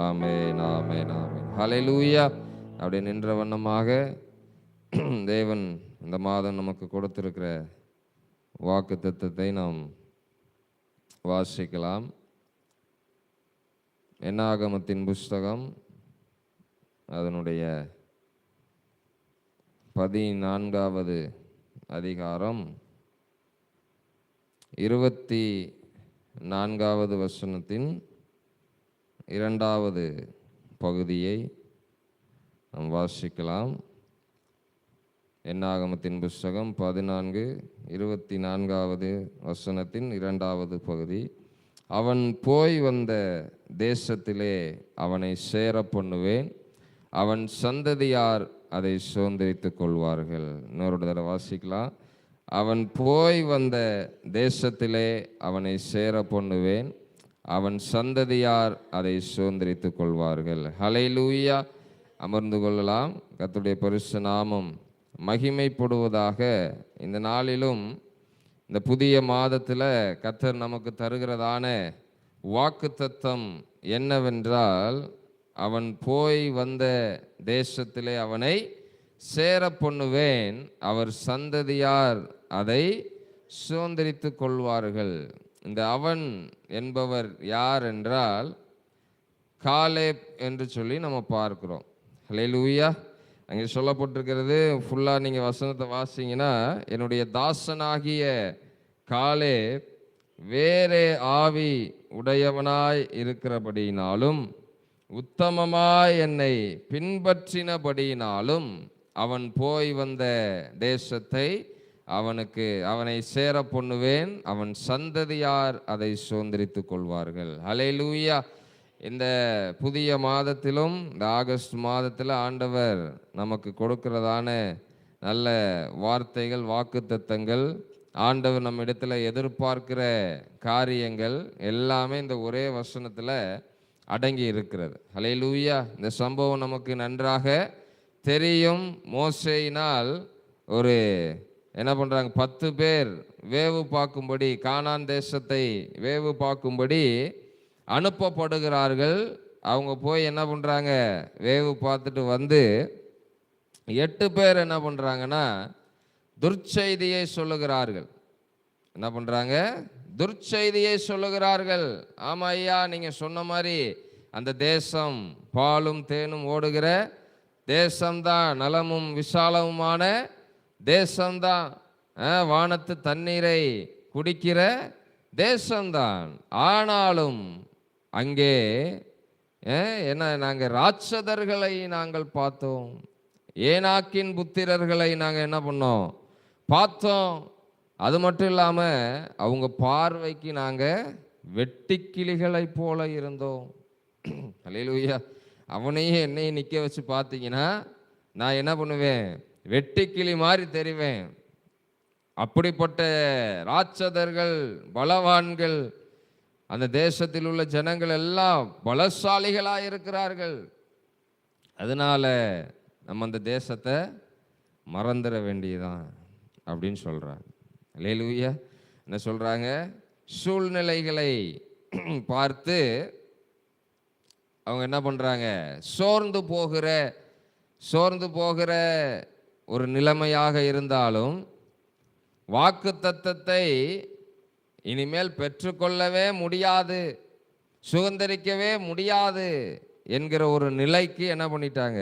ஆமென், ஆமென், ஆமென். ஹல்லேலூயா. அப்படி நின்ற வண்ணமாக தேவன் இந்த மாதம் நமக்கு கொடுத்திருக்கிற வாக்குத்தத்தத்தை நாம் வாசிக்கலாம். என்னாகமத்தின் புஸ்தகம் அதனுடைய 14வது அதிகாரம் 24வது வசனத்தின் 2வது பகுதியை நாம் வாசிக்கலாம். என்னாகமத்தின் புஸ்தகம் 14:24வது வசனத்தின் 2வது பகுதி. அவன் போய் வந்த தேசத்திலே அவனை சேர பண்ணுவேன், அவன் சந்ததியார் அதை சுதந்தரித்துக் கொள்வார்கள். இன்னொரு தடவை வாசிக்கலாம். அவன் போய் வந்த தேசத்திலே அவனை சேர பண்ணுவேன், அவன் சந்ததியார் அதை சுதந்தரித்துக் கொள்வார்கள். ஹல்லேலூயா. அமர்ந்து கொள்ளலாம். கர்த்தருடைய பரிசுத்த நாமம் மகிமைப்படுவதாக. இந்த நாளிலும் இந்த புதிய மாதத்தில் கர்த்தர் நமக்கு தருகிறதான வாக்குத்தத்தம் என்னவென்றால், அவன் போய் வந்த தேசத்திலே அவனை சேர பண்ணுவேன், அவர் சந்ததியார் அதை சுதந்தரித்து கொள்வார்கள். இந்த அவன் என்பவர் யார் என்றால் காலேப் என்று சொல்லி நம்ம பார்க்கிறோம். ஹல்லேலூயா. அங்கே சொல்லப்பட்டிருக்கிறது ஃபுல்லாக நீங்கள் வசனத்தை வாசிங்கன்னா, என்னுடைய தாசனாகிய காலேப் வேறே ஆவி உடையவனாய் இருக்கிறபடியினாலும் உத்தமமாய் என்னை பின்பற்றினபடியினாலும் அவன் போய் வந்த தேசத்தை அவனை சேர பண்ணுவேன், அவன் சந்ததியார் அதை சுதந்தரித்துக் கொள்வார்கள். ஹல்லேலூயா. இந்த புதிய மாதத்திலும் இந்த ஆகஸ்ட் மாதத்தில் ஆண்டவர் நமக்கு கொடுக்கிறதான நல்ல வார்த்தைகள், வாக்குத்தத்தங்கள், ஆண்டவர் நம்ம இடத்துல எதிர்பார்க்கிற காரியங்கள் எல்லாமே இந்த ஒரே வசனத்தில் அடங்கி இருக்கிறது. ஹல்லேலூயா. இந்த சம்பவம் நமக்கு நன்றாக தெரியும். மோசேயினால் ஒரு என்ன பண்ணுறாங்க, 10 பேர் வேவு பார்க்கும்படி, கானான் தேசத்தை வேவு பார்க்கும்படி அனுப்பப்படுகிறார்கள். அவங்க போய் என்ன பண்ணுறாங்க, வேவு பார்த்துட்டு வந்து 8 பேர் என்ன பண்ணுறாங்கன்னா துர்ச்செய்தியை சொல்லுகிறார்கள். என்ன பண்ணுறாங்க, துர்ச்செய்தியை சொல்லுகிறார்கள். ஆமாம் ஐயா, நீங்கள் சொன்ன மாதிரி அந்த தேசம் பாலும் தேனும் ஓடுகிற தேசம்தான், நலமும் விசாலமுமான தேசம்தான், வானத்து தண்ணீரை குடிக்கிற தேசம்தான். ஆனாலும் அங்கே என்ன, நாங்கள் ராட்சதர்களை நாங்கள் பார்த்தோம், ஏனாக்கின் புத்திரர்களை நாங்கள் என்ன பண்ணோம், பார்த்தோம். அது மட்டும் இல்லாமல் அவங்க பார்வைக்கு நாங்கள் வெட்டுக்கிளிகளை போல இருந்தோம். ஹல்லேலூயா. அவனையும் என்னையும் நிற்க வச்சு பார்த்தீங்கன்னா நான் என்ன பண்ணுவேன், வெட்டுக்கிளி மாதிரி தெரிவேன். அப்படிப்பட்ட ராட்சதர்கள், பலவான்கள், அந்த தேசத்தில் உள்ள ஜனங்கள் எல்லாம் பலசாலிகளாக இருக்கிறார்கள். அதனால நம்ம அந்த தேசத்தை மறந்துட வேண்டியதான் அப்படின்னு சொல்றாங்க. அல்லேலூயா. என்ன சொல்றாங்க, சூழ்நிலைகளை பார்த்து அவங்க என்ன பண்றாங்க, சோர்ந்து போகிற ஒரு நிலைமையாக இருந்தாலும் வாக்குத்தத்தத்தை இனிமேல் பெற்றுக்கொள்ளவே முடியாது, சுதந்திரிக்கவே முடியாது என்கிற ஒரு நிலைக்கு என்ன பண்ணிட்டாங்க,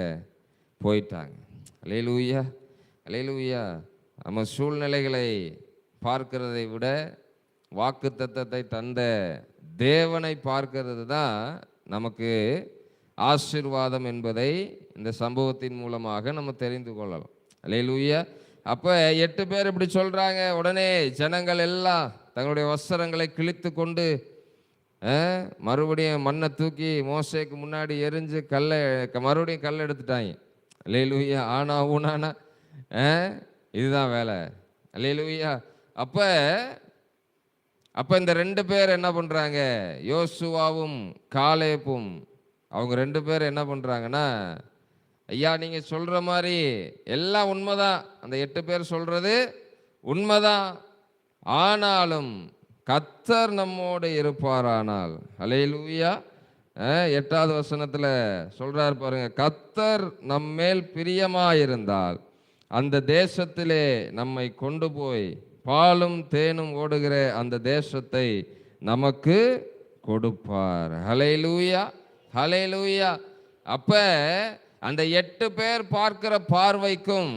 போயிட்டாங்க. அல்லேலூயா, அல்லேலூயா. நம்ம சூழ்நிலைகளை பார்க்கிறதை விட வாக்குத்தத்தத்தை தந்த தேவனை பார்க்கிறது தான் நமக்கு ஆசீர்வாதம் என்பதை இந்த சம்பவத்தின் மூலமாக நம்ம தெரிந்து கொள்ளலாம். அல்லேலூயா. அப்போ 8 பேர் இப்படி சொல்கிறாங்க. உடனே ஜனங்கள் எல்லாம் தங்களுடைய வஸ்திரங்களை கிழித்து கொண்டு மறுபடியும் மண்ணை தூக்கி மோசேக்கு முன்னாடி எரிஞ்சு மறுபடியும் கல் எடுத்துட்டாங்க. அல்லேலூயா. ஆனா ஊனானா இதுதான் வேலை. அல்லேலூயா. அப்போ இந்த 2 பேர் என்ன பண்ணுறாங்க, யோசுவாவும் காலேப்பும், அவங்க 2 பேர் என்ன பண்ணுறாங்கன்னா, ஐயா நீங்கள் சொல்கிற மாதிரி எல்லாம் உண்மைதான், அந்த 8 பேர் சொல்கிறது உண்மைதான், ஆனாலும் கர்த்தர் நம்மோடு இருப்பாரானால், அல்லேலூயா, 8வது வசனத்துல சொல்றார் பாருங்க, கர்த்தர் நம்மேல் பிரியமாயிருந்தால் அந்த தேசத்திலே நம்மை கொண்டு போய் பாலும் தேனும் ஓடுகிற அந்த தேசத்தை நமக்கு கொடுப்பார். ஹல்லேலூயா, ஹல்லேலூயா. அப்ப அந்த 8 பேர் பார்க்கிற பார்வைக்கும்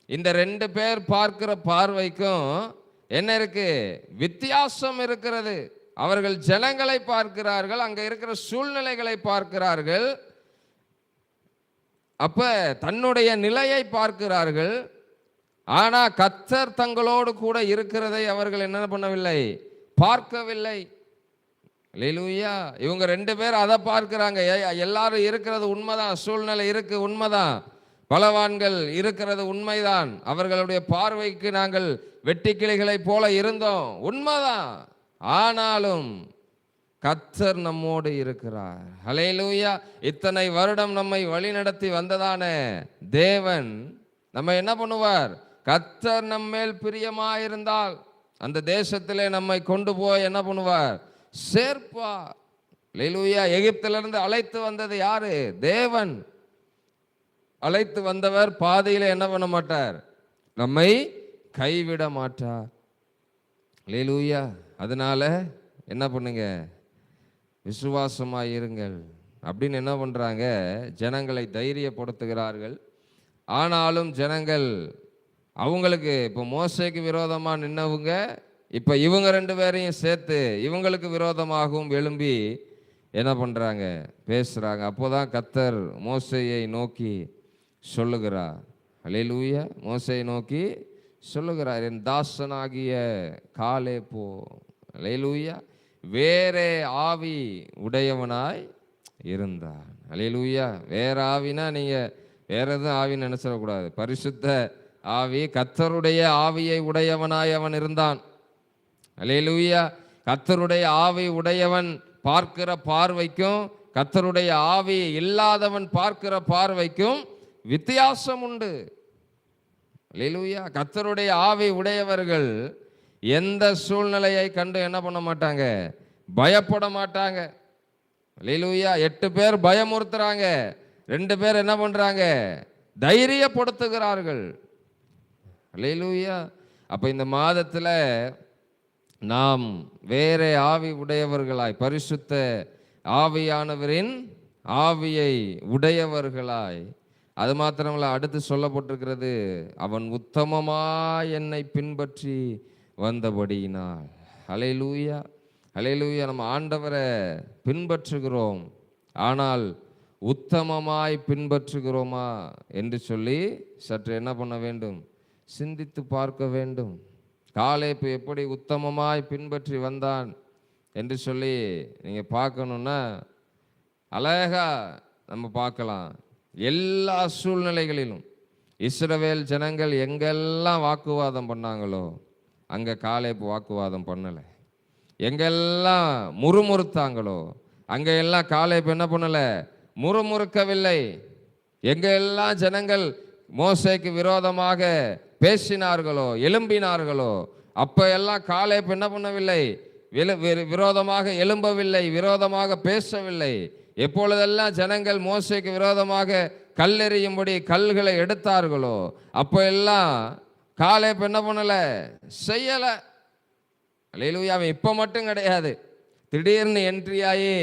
இந்த 2 பேர் பார்க்கிற பார்வைக்கும் என்ன இருக்கு? வித்தியாசம் இருக்கிறது. அவர்கள் ஜனங்களை பார்க்கிறார்கள், அங்க இருக்கிற சூழ்நிலைகளை பார்க்கிறார்கள், அப்ப தன்னுடைய நிலையை பார்க்கிறார்கள். ஆனா கர்த்தர் தங்களோடு கூட இருக்கிறதை அவர்கள் என்ன பண்ணவில்லை? பார்க்கவில்லை. அல்லேலூயா. இவங்க 2 பேர் அதை பார்க்கிறாங்க. எல்லாரும் இருக்கிறது உண்மைதான், சூழ்நிலை இருக்கு உண்மைதான், பலவான்கள் இருக்கிறது உண்மைதான், அவர்களுடைய பார்வைக்கு நாங்கள் வெட்டி கிளிகளை போல இருந்தோம் உண்மைதான். ஆனாலும் கர்த்தர் நம்மோடு இருக்கிறார். ஹல்லேலூயா. இத்தனை வருடம் நம்மை வழிநடத்தி வந்ததான தேவன் நம்ம என்ன பண்ணுவார்? கர்த்தர் நம்மேல் பிரியமாயிருந்தால் அந்த தேசத்திலே நம்மை கொண்டு போய் என்ன பண்ணுவார்? சேர்ப்பார். ஹல்லேலூயா. எகிப்திலிருந்து அழைத்து வந்தது யாரு? தேவன். அழைத்து வந்தவர் பாதையில என்ன பண்ண மாட்டார்? நம்மை கைவிட மாட்டார். ஹல்லேலூயா. அதனால என்ன பண்ணுங்க? விசுவாசமாயிருங்கள் அப்படின்னு என்ன பண்றாங்க? ஜனங்களை தைரியப்படுத்துகிறார்கள். ஆனாலும் ஜனங்கள் அவங்களுக்கு இப்போ மோசேக்கு விரோதமாக நின்னவங்க இப்போ இவங்க 2 பேரையும் சேர்த்து இவங்களுக்கு விரோதமாகவும் எழும்பி என்ன பண்ணுறாங்க? பேசுகிறாங்க. அப்போதான் கர்த்தர் மோசேயை நோக்கி சொல்லுகிறார். ஹல்லேலூயா. மோசேயை நோக்கி சொல்லுகிறார், என் தாசனாகிய காலேப்பு, ஹல்லேலூயா, வேறே ஆவி உடையவனாய் இருந்தான். ஹல்லேலூயா. வேற ஆவினா நீங்கள் வேற எதுவும் ஆவின்னு நினைச்சிடக்கூடாது. பரிசுத்த ஆவி, கர்த்தருடைய ஆவியை உடையவனாய் அவன் இருந்தான். ஹல்லேலூயா. கர்த்தருடைய ஆவி உடையவன் பார்க்கிற பார்வைக்கும் கர்த்தருடைய ஆவி இல்லாதவன் பார்க்கிற பார்வைக்கும் வித்தியாசம் உண்டு. ஹல்லேலூயா. கர்த்தருடைய ஆவி உடையவர்கள் எந்த சூழ்நிலையை கண்டு என்ன பண்ண மாட்டாங்க? பயப்பட மாட்டாங்க. ஹல்லேலூயா. 8 பேர் பயமுறுத்துறாங்க, 2 பேர் என்ன பண்றாங்க? தைரியப்படுத்துகிறார்கள். ஹல்லேலூயா. அப்ப இந்த மாதத்துல நாம் வேற ஆவி உடையவர்களாய், பரிசுத்த ஆவியானவரின் ஆவியை உடையவர்களாய், அது மாத்திரமல்ல, அடுத்து சொல்லப்பட்டிருக்கிறது, அவன் உத்தமமாய் என்னை பின்பற்றி வந்தபடியினால். ஹல்லேலூயா, ஹல்லேலூயா. நம்ம ஆண்டவரை பின்பற்றுகிறோம், ஆனால் உத்தமமாய் பின்பற்றுகிறோமா என்று சொல்லி சற்று என்ன பண்ண வேண்டும்? சிந்தித்து பார்க்க வேண்டும். காலேப்பு எப்படி உத்தமமாய் பின்பற்றி வந்தான் என்று சொல்லி நீங்கள் பார்க்கணுன்னா அழகா நம்ம பார்க்கலாம். எல்லா சூழ்நிலைகளிலும் இஸ்ரவேல் ஜனங்கள் எங்கெல்லாம் வாக்குவாதம் பண்ணாங்களோ அங்கே காலேப்பு வாக்குவாதம் பண்ணலை. எங்கெல்லாம் முறுமுறுத்தாங்களோ அங்கே எல்லாம் காலேப்பு என்ன பண்ணலை? முறுமுறுக்கவில்லை. எங்கெல்லாம் ஜனங்கள் மோசேக்கு விரோதமாக பேசினார்களோ எழும்பினார்களோ அப்ப எல்லாம் காலேப்பு என்ன பண்ணவில்லை? விரோதமாக எழும்பவில்லை, விரோதமாக பேசவில்லை. எப்பொழுதெல்லாம் ஜனங்கள் மோசேக்கு விரோதமாக கல்லெறியும்படி கல்களை எடுத்தார்களோ அப்போ எல்லாம் காலேப்பு என்ன பண்ணல? செய்யல. அல்லேலூயா. அவன் இப்ப மட்டும் கிடையாது, திடீர்னு என்ட்ரி ஆகி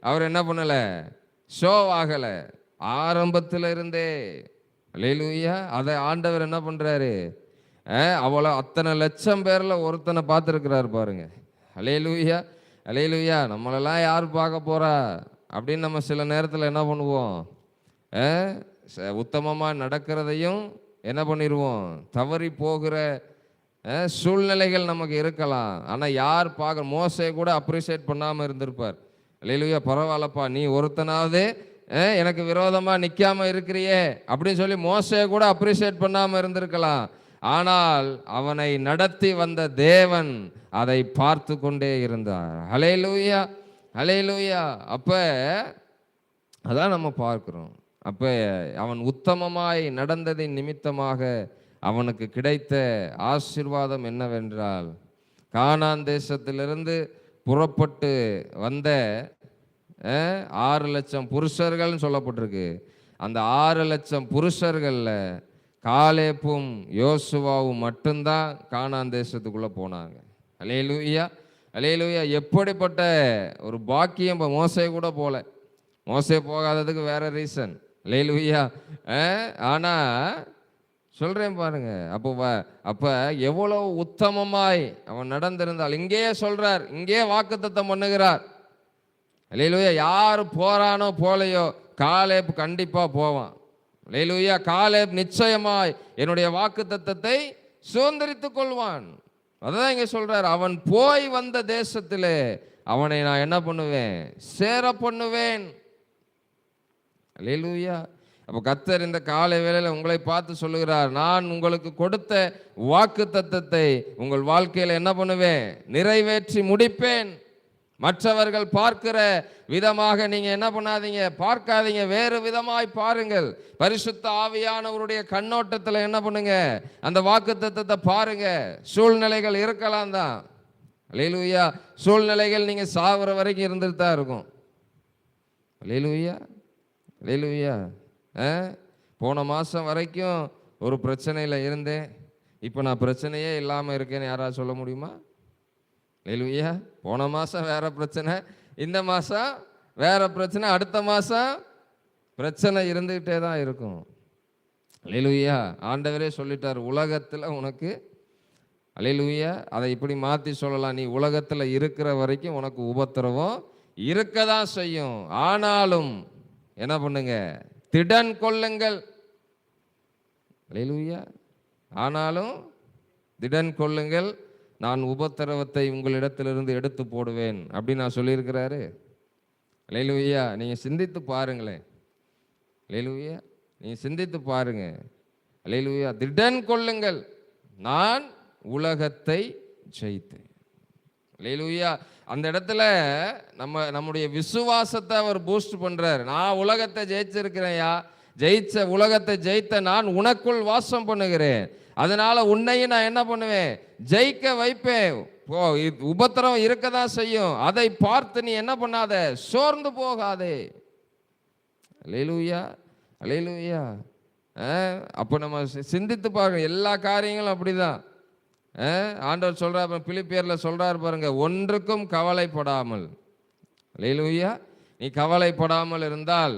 அவர் என்ன பண்ணல? ஷோ ஆகல. ஆரம்பத்தில் இருந்தே. அல்லேலூயா. அதை ஆண்டவர் என்ன பண்றாரு? அவ்வளோ அத்தனை லட்சம் பேர்ல ஒருத்தனை பார்த்துருக்கிறாரு பாருங்க. அல்லேலூயா, அல்லேலூயா. நம்மளெல்லாம் யார் பார்க்க போறா அப்படின்னு நம்ம சில நேரத்தில் என்ன பண்ணுவோம்? உத்தமமாக நடக்கிறதையும் என்ன பண்ணிடுவோம்? தவறி போகிற சூழ்நிலைகள் நமக்கு இருக்கலாம். ஆனால் யார் பார்க்க? மோசே கூட அப்ரிஷியேட் பண்ணாமல் இருந்திருப்பார். அல்லேலூயா. பரவாயில்லப்பா, நீ ஒருத்தனாவது எனக்கு விரோதமாக நிற்காம இருக்கிறியே அப்படின்னு சொல்லி மோசே கூட அப்ரிஷியேட் பண்ணாமல் இருந்திருக்கலாம். ஆனால் அவனை நடத்தி வந்த தேவன் அதை பார்த்து கொண்டே இருந்தார். ஹல்லேலூயா, ஹல்லேலூயா. அப்ப அதான் நம்ம பார்க்கிறோம். அப்ப அவன் உத்தமமாய் நடந்ததின் நிமித்தமாக அவனுக்கு கிடைத்த ஆசீர்வாதம் என்னவென்றால், கானான் தேசத்திலிருந்து புறப்பட்டு வந்த 6,00,000 புருஷர்கள்னு சொல்லப்பட்டிருக்கு. அந்த 6,00,000 புருஷர்களில் காலேப்பும் யோசுவாவும் மட்டும்தான் கானான் தேசத்துக்குள்ளே போனாங்க. அல்லேலூயா, அல்லேலூயா. எப்படிப்பட்ட ஒரு பாக்கியம்! மோசே கூட போல. மோசே போகாததுக்கு வேற ரீசன். அல்லேலூயா. ஆனால் சொல்கிறேன் பாருங்க, அப்போ எவ்வளோ உத்தமமாய் அவன் நடந்திருந்தால். இங்கேயே சொல்கிறார், இங்கே வாக்குத்தத்தம் பண்ணுகிறார். அல்லேலூயா. யார் போறானோ போலையோ, காலேப் கண்டிப்பாக போவான். அல்லேலூயா. காலேப் நிச்சயமாய் என்னுடைய வாக்குத்தத்தத்தை சுதந்திரித்துக் கொள்வான். அதான் இங்கே சொல்றார், அவன் போய் வந்த தேசத்திலே அவனை நான் என்ன பண்ணுவேன்? சேர பண்ணுவேன். அல்லேலூயா. அப்போ கர்த்தர் இந்த காலை வேளையில் உங்களை பார்த்து சொல்லுகிறார், நான் உங்களுக்கு கொடுத்த வாக்குத்தத்தத்தை உங்கள் வாழ்க்கையில் என்ன பண்ணுவேன்? நிறைவேற்றி முடிப்பேன். மற்றவர்கள் பார்க்கிற விதமாக நீங்க என்ன பண்ணாதீங்க, பார்க்காதீங்க. வேறு விதமாய் பாருங்கள். பரிசுத்த ஆவியானவருடைய கண்ணோட்டத்தில் என்ன பண்ணுங்க? அந்த வாக்குத்தத்தத்தை பாருங்க. சூழ்நிலைகள் இருக்கலாம் தான். அல்லேலூயா. சூழ்நிலைகள் நீங்க சாகுற வரைக்கும் இருந்துட்டு தான் இருக்கும். அல்லேலூயா, அல்லேலூயா. போன மாதம் வரைக்கும் ஒரு பிரச்சனையில் இருந்தேன், இப்போ நான் பிரச்சனையே இல்லாமல் இருக்கேன்னு யாராவது சொல்ல முடியுமா? அல்லேலூயா. போன மாதம் வேற பிரச்சனை, இந்த மாதம் வேற பிரச்சனை, அடுத்த மாதம் பிரச்சனை இருந்துகிட்டே தான் இருக்கும். அல்லேலூயா. ஆண்டவரே சொல்லிட்டார், உலகத்தில் உனக்கு, அல்லேலூயா, அதை இப்படி மாற்றி சொல்லலாம், நீ உலகத்தில் இருக்கிற வரைக்கும் உனக்கு உபத்திரவம் இருக்க தான் செய்யும். ஆனாலும் என்ன பண்ணுங்க? திடன் கொள்ளுங்கள். அல்லேலூயா. ஆனாலும் திடன் கொள்ளுங்கள், நான் உபத்திரவத்தை உங்களிடத்திலிருந்து எடுத்து போடுவேன் அப்படின்னு நான் சொல்லியிருக்கிறாரு. அல்லேலூயா. நீங்கள் சிந்தித்து பாருங்களேன். அல்லேலூயா. நீங்கள் சிந்தித்து பாருங்க. அல்லேலூயா. திடன் கொள்ளுங்கள், நான் உலகத்தை ஜெயித்தேன். அல்லேலூயா. அந்த இடத்துல நம்முடைய விசுவாசத்தை அவர் பூஸ்ட் பண்றார். நான் உலகத்தை ஜெயிச்சிருக்கிறேன்யா, உலகத்தை ஜெயித்த நான் உனக்குள் வாசம் பண்ணுகிறேன். அதனால உன்னையும் நான் என்ன பண்ணுவேன்? ஜெயிக்க வைப்பேன். உபத்திரம் இருக்கதான் செய்யும், அதை பார்த்து நீ என்ன பண்ணாத, சோர்ந்து போகாதே. அல்லேலூயா, அல்லேலூயா. அப்போ நம்ம சிந்தித்து பார்க்க, எல்லா காரியங்களும் அப்படிதான். ஆண்டவர் சொல்றார், பிலிப்பியரில் சொல்றார் பாருங்க, ஒன்றுக்கும் கவலைப்படாமல். அல்லேலூயா. நீ கவலைப்படாமல் இருந்தால்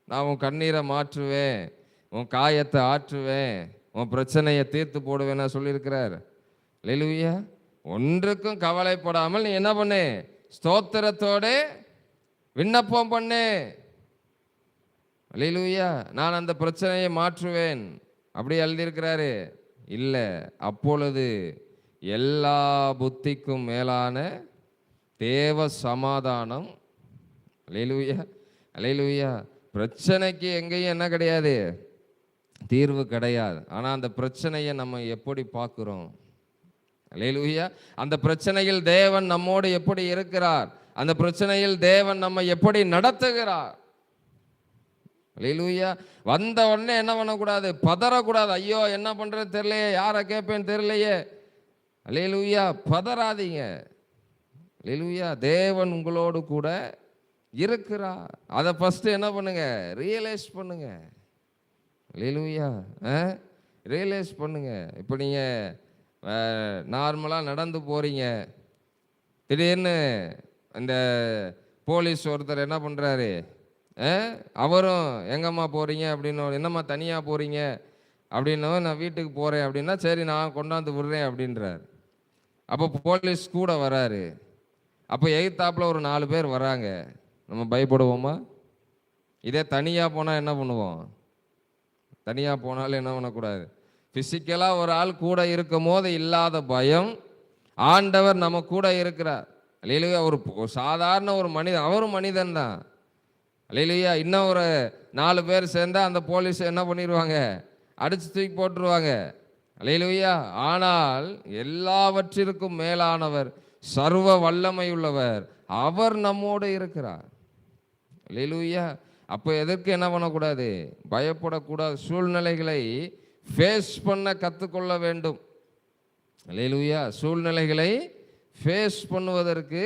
நான் உன் கண்ணீரை மாற்றுவேன், உன் காயத்தை ஆற்றுவேன், உன் பிரச்சனையை தீர்த்து போடுவேன்னு சொல்லியிருக்கிறார். அல்லேலூயா. ஒன்றுக்கும் கவலைப்படாமல் நீ என்ன பண்ணு? ஸ்தோத்திரத்தோடு விண்ணப்பம் பண்ணு. அல்லேலூயா. நான் அந்த பிரச்சனையை மாற்றுவேன் அப்படி எழுதியிருக்கிறாரு. இல்லை, அப்பொழுது எல்லா புத்திக்கும் மேலான தேவ சமாதானம். அல்லேலூயா, அல்லேலூயா. பிரச்சனைக்கு எங்கேயும் என்ன கிடையாது? தீர்வு கிடையாது. ஆனால் அந்த பிரச்சனையை நம்ம எப்படி பார்க்குறோம்? அல்லேலூயா. அந்த பிரச்சனையில் தேவன் நம்மோடு எப்படி இருக்கிறார்? அந்த பிரச்சனையில் தேவன் நம்ம எப்படி நடத்துகிறார்? அல்லேலூயா. வந்த உடனே என்ன பண்ணக்கூடாது? பதறக்கூடாது. ஐயோ என்ன பண்ணுறது தெரியலையே, யாரை கேட்பேன்னு தெரியலையே. அல்லேலூயா. பதறாதீங்க. அல்லேலூயா. தேவன் உங்களோடு கூட இருக்கிறார். அதை ஃபஸ்ட்டு என்ன பண்ணுங்க? ரியலைஸ் பண்ணுங்க. அல்லேலூயா. ரியலைஸ் பண்ணுங்க. இப்போ நீங்கள் நார்மலாக நடந்து போகிறீங்க, திடீர்னு இந்த போலீஸ் ஒருத்தர் என்ன பண்ணுறாரு, அவரும் எங்கம்மா போகிறீங்க அப்படின்னு, என்னம்மா தனியாக போகிறீங்க அப்படின்னும், நான் வீட்டுக்கு போகிறேன் அப்படின்னா, சரி நான் கொண்டாந்து விடுறேன் அப்படின்றார். அப்போ போலீஸ் கூட வராரு. அப்போ எதிர்த்தாப்பில் ஒரு 4 பேர் வராங்க. நம்ம பயப்படுவோமா? இதே தனியாக போனால் என்ன பண்ணுவோம்? தனியாக போனாலும் என்ன பண்ணக்கூடாது? ஃபிசிக்கலாக ஒரு ஆள் கூட இருக்கும் போது இல்லாத பயம், ஆண்டவர் நம்ம கூட இருக்கிறார். அல்லேலூயா. ஒரு சாதாரண ஒரு மனிதன், அவரும் மனிதன் தான். அல்லேலூயா. இன்னும் ஒரு 4 பேர் சேர்ந்தால் அந்த போலீஸ் என்ன பண்ணிடுவாங்க? அடித்து தூக்கி போட்டுருவாங்க. அல்லேலூயா. ஆனால் எல்லாவற்றிற்கும் மேலானவர், சர்வ வல்லமை உள்ளவர், அவர் நம்மோடு இருக்கிறார். அல்லேலூயா. அப்போ எதற்கு என்ன பண்ணக்கூடாது? பயப்படக்கூடாது. சூழ்நிலைகளை ஃபேஸ் பண்ண கற்றுக்கொள்ள வேண்டும். அல்லேலூயா. சூழ்நிலைகளை ஃபேஸ் பண்ணுவதற்கு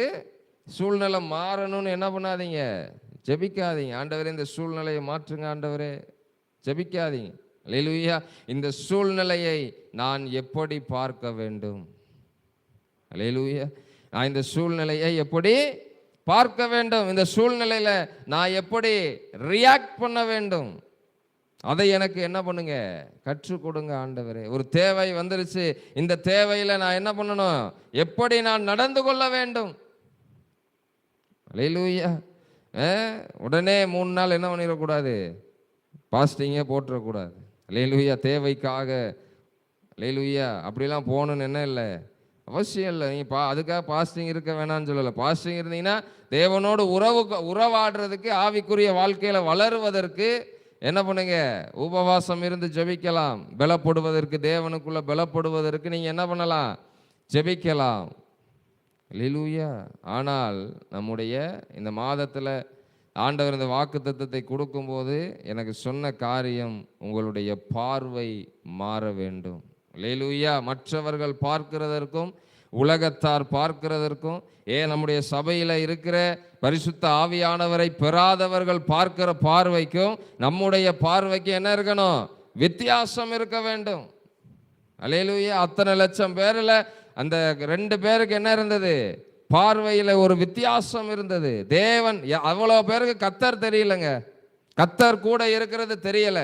சூழ்நிலை மாறணும்னு என்ன பண்ணாதீங்க, ஜெபிக்காதீங்க. ஆண்டவரே இந்த சூழ்நிலையை மாற்றுங்க ஆண்டவரே, ஜெபிக்காதீங்க. அல்லேலூயா. இந்த சூழ்நிலையை நான் எப்படி பார்க்க வேண்டும்? அல்லேலூயா. நான் இந்த சூழ்நிலையை எப்படி பார்க்க வேண்டும்? இந்த சூழ்நிலையில நான் எப்படி ரியாக்ட் பண்ண வேண்டும்? அதை எனக்கு என்ன பண்ணுங்க, கற்றுக் கொடுங்க ஆண்டவரே. ஒரு தேவை வந்துருச்சு, இந்த தேவையில நான் என்ன பண்ணணும், எப்படி நான் நடந்து கொள்ள வேண்டும்? அல்லேலூயா. உடனே 3 நாள் என்ன பண்ணிடக்கூடாது, பாஸ்டிங்கே போட்டுறக்கூடாது. அல்லேலூயா. தேவைக்காக அல்லேலூயா அப்படிலாம் போகணுன்னு என்ன இல்லை, அவசியம் இல்லை. நீங்கள் அதுக்காக பாஸ்டிங் இருக்க வேணாம்னு சொல்லலை. பாஸ்டிங் இருந்தீங்கன்னா தேவனோடு உறவாடுறதுக்கு, ஆவிக்குரிய வாழ்க்கையில் வளருவதற்கு என்ன பண்ணுங்க, உபவாசம் இருந்து ஜெபிக்கலாம். பலப்படுவதற்கு, தேவனுக்குள்ள பலப்படுவதற்கு நீங்கள் என்ன பண்ணலாம், ஜெபிக்கலாம். அல்லேலூயா. ஆனால் நம்முடைய இந்த மாதத்தில் ஆண்டவர் இந்த வாக்குத்தத்தத்தை கொடுக்கும்போது எனக்கு சொன்ன காரியம், உங்களுடைய பார்வை மாற வேண்டும். அல்லேலூயா. மற்றவர்கள் பார்க்கிறதற்கும், உலகத்தார் பார்க்கிறதற்கும், நம்முடைய சபையில் இருக்கிற பரிசுத்த ஆவியானவரை பெறாதவர்கள் பார்க்கிற பார்வைக்கும் நம்முடைய பார்வைக்கு என்ன இருக்கணும், வித்தியாசம் இருக்க வேண்டும். அல்லேலூயா. அத்தனை லட்சம் பேரில் அந்த 2 பேருக்கு என்ன இருந்தது, பார்வையில் ஒரு வித்தியாசம் இருந்தது. தேவன் அவ்வளோ பேருக்கு கர்த்தர் தெரியலங்க, கர்த்தர் கூட இருக்கிறது தெரியல.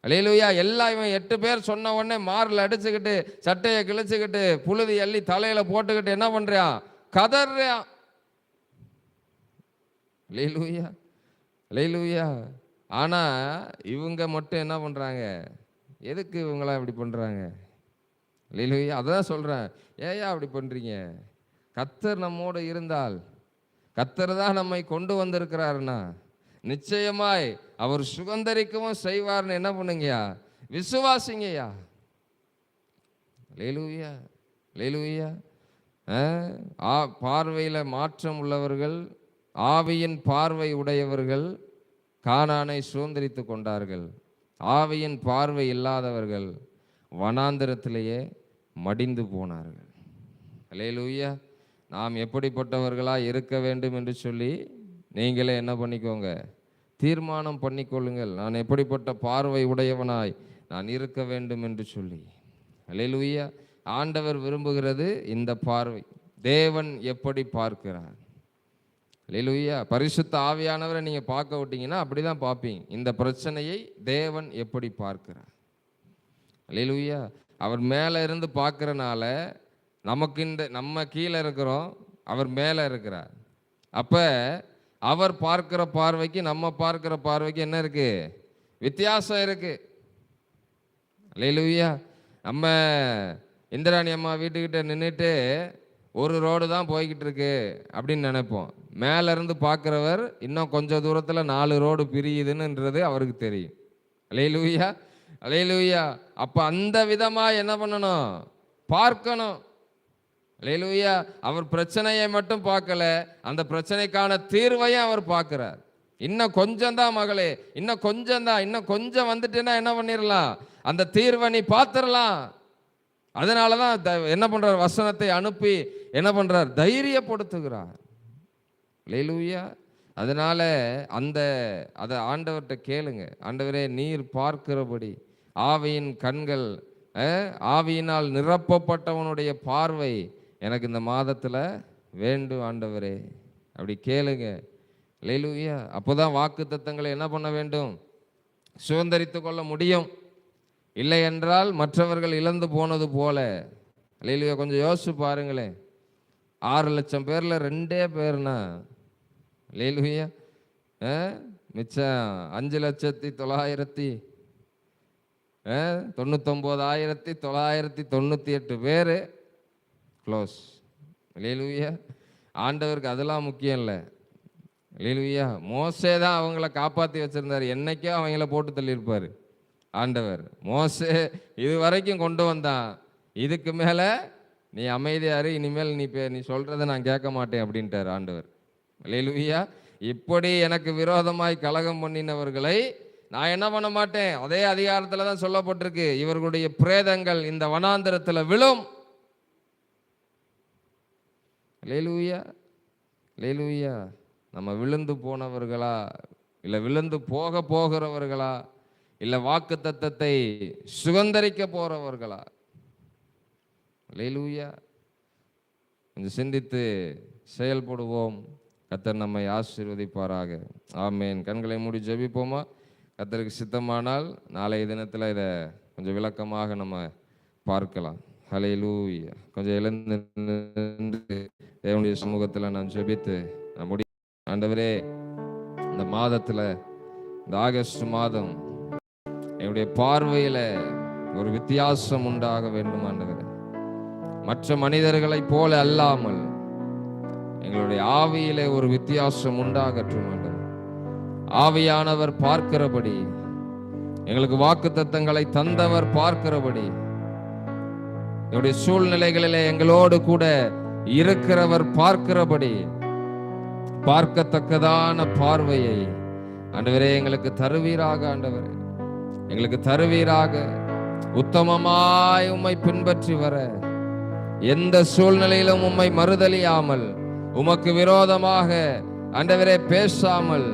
அல்லேலூயா. எல்லாம் இவன் 8 பேர் சொன்ன உடனே மாரில் அடிச்சுக்கிட்டு, சட்டையை கிழிச்சுக்கிட்டு, புழுதி அள்ளி தலையில போட்டுக்கிட்டு என்ன பண்றான், கதறான். அல்லேலூயா. அல்லேலூயா. ஆனா இவங்க மட்டும் என்ன பண்றாங்க, எதுக்கு இவங்களாம் இப்படி பண்றாங்க? அல்லேலூயா. அதான் சொல்றேன், ஏயா அப்படி பண்றீங்க? கர்த்தர் நம்மோடு இருந்தால், கர்த்தர் தான் நம்மை கொண்டு வந்திருக்கிறாருன்னா நிச்சயமாய் அவர் சுகந்தரிக்கவும் செய்வார்னு என்ன பண்ணுங்கயா, விசுவாசிங்கய்யா. அல்லேலூயா. அல்லேலூயா. பார்வையில் மாற்றம் உள்ளவர்கள், ஆவியின் பார்வை உடையவர்கள் கானானை சுதந்திரித்து கொண்டார்கள். ஆவியின் பார்வை இல்லாதவர்கள் வனாந்திரத்திலேயே மடிந்து போனார்கள். அல்லேலூயா. நாம் எப்படிப்பட்டவர்களாக இருக்க வேண்டும் என்று சொல்லி நீங்களே என்ன பண்ணிக்கோங்க, தீர்மானம் பண்ணிக்கொள்ளுங்கள். நான் எப்படிப்பட்ட பார்வை உடையவனாய் நான் இருக்க வேண்டும் என்று சொல்லி. அல்லேலூயா. ஆண்டவர் விரும்புகிறது இந்த பார்வை. தேவன் எப்படி பார்க்கிறார்? அல்லேலூயா. பரிசுத்த ஆவியானவரை நீங்கள் பார்க்க விட்டீங்கன்னா அப்படி தான் பார்ப்பீங்க. இந்த பிரச்சனையை தேவன் எப்படி பார்க்கிறார்? அல்லேலூயா. அவர் மேலே இருந்து பார்க்கறனால நமக்கு நம்ம கீழே இருக்கிறோம், அவர் மேலே இருக்கிறார். அப்போ அவர் பார்க்கிற பார்வைக்கு நம்ம பார்க்கிற பார்வைக்கு என்ன இருக்கு, வித்தியாசம் இருக்கு. அல்லேலூயா. நம்ம இந்திராணி அம்மா வீட்டுக்கிட்ட நின்றுட்டு ஒரு ரோடு தான் போய்கிட்டு இருக்கு அப்படின்னு நினைப்போம். மேலேருந்து பார்க்குறவர் இன்னும் கொஞ்சம் தூரத்தில் 4 ரோடு பிரியுதுன்னுன்றது அவருக்கு தெரியும். அல்லேலூயா. அல்லேலூயா. அப்போ அந்த விதமாக என்ன பண்ணணும், பார்க்கணும். அல்லேலூயா. அவர் பிரச்சனையை மட்டும் பார்க்கல, அந்த பிரச்சனைக்கான தீர்வையும் அவர் பார்க்கிறார். இன்னும் கொஞ்சம் தான் மகளே, இன்னும் கொஞ்சம் தான், இன்னும் கொஞ்சம் வந்துட்டேன்னா என்ன பண்ணிடலாம், அந்த தீர்வை நீ பார்த்துடலாம். அதனால தான் என்ன பண்றார், வசனத்தை அனுப்பி என்ன பண்றார், தைரியப்படுத்துகிறார். அல்லேலூயா. அதனால அதை ஆண்டவர்கிட்ட கேளுங்க. ஆண்டவரே, நீர் பார்க்கிறபடி ஆவியின் கண்கள், ஆவியினால் நிரப்பப்பட்டவனுடைய பார்வை எனக்கு இந்த மாதத்தில் வேண்டும் ஆண்டவரே, அப்படி கேளுங்க. அல்லேலூயா. அப்போதான் வாக்கு தத்தங்களை என்ன பண்ண வேண்டும், சுதந்திரித்து கொள்ள முடியும். இல்லை என்றால் மற்றவர்கள் இழந்து போனது போல. அல்லேலூயா. கொஞ்சம் யோசிச்சு பாருங்களேன், 6 லட்சம் பேரில் 2 பேர்னா, அல்லேலூயா, மிச்சம் 5,99,998 பேர் க்ளோஸ். அல்லேலூயா. ஆண்டவருக்கு அதெல்லாம் முக்கியம் இல்லை. அல்லேலூயா. மோசே தான் அவங்கள காப்பாற்றி வச்சிருந்தார். என்னைக்கோ அவங்கள போட்டு தள்ளியிருப்பார் ஆண்டவர். மோசே இது வரைக்கும் கொண்டு வந்தான், இதுக்கு மேலே நீ அமைதியாரு, இனிமேல் நீ சொல்கிறத நான் கேட்க மாட்டேன் அப்படின்ட்டார் ஆண்டவர். அல்லேலூயா. இப்படி எனக்கு விரோதமாய் கலகம் பண்ணினவர்களை நான் என்ன பண்ண மாட்டேன். அதே அதிகாரத்தில் தான் சொல்லப்பட்டிருக்கு, இவர்களுடைய பிரேதங்கள் இந்த வனாந்திரத்தில் விழும். அல்லேலூயா. அல்லேலூயா. நம்ம விழுந்து போனவர்களா, இல்லை விழுந்து போகிறவர்களா, இல்லை வாக்கு தத்தத்தை சுதந்தரிக்க போறவர்களா? அல்லேலூயா. கொஞ்சம் சிந்தித்து செயல்படுவோம். கர்த்தர் நம்மை ஆசீர்வதிப்பாராக. ஆமேன். கண்களை மூடி ஜெபிப்போமா? கர்த்தருக்கு சித்தமானால் நாளைய தினத்தில் இதை கொஞ்சம் விளக்கமாக நம்ம பார்க்கலாம். ஹல்லேலூயா. கொஞ்சம் எழுந்து தேவனுடைய சமூகத்தில் நான் ஜெபித்து நான் ஆண்டவரே, இந்த மாதத்தில், இந்த ஆகஸ்ட் மாதம் என்னுடைய பார்வையில் ஒரு வித்தியாசம் உண்டாக வேண்டும் ஆண்டவரே. மற்ற மனிதர்களைப் போல அல்லாமல் எங்களுடைய ஆவியிலே ஒரு வித்தியாசம் உண்டாகட்டும் ஆண்டவர். ஆவியானவர் பார்க்கிறபடி, எங்களுக்கு வாக்குத்தத்தங்களை தந்தவர் பார்க்கிறபடி, எங்களுடைய சூழ்நிலைகளிலே எங்களோடு கூட இருக்கிறவர் பார்க்கிறபடி, பார்க்கத்தக்கதான பார்வையை ஆண்டவரே எங்களுக்கு தருவீராக. ஆண்டவரே எங்களுக்கு தருவீராக. உத்தமமாய் உம்மை பின்பற்றி வர, எந்த சூழ்நிலையிலும் உம்மை மறுதலியாமல், உமக்கு விரோதமாக ஆண்டவரே பேசாமல்,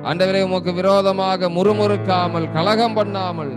ஆண்டவரே உமக்கு விரோதமாக முறுமுறுக்காமல், கலகம் பண்ணாமல்,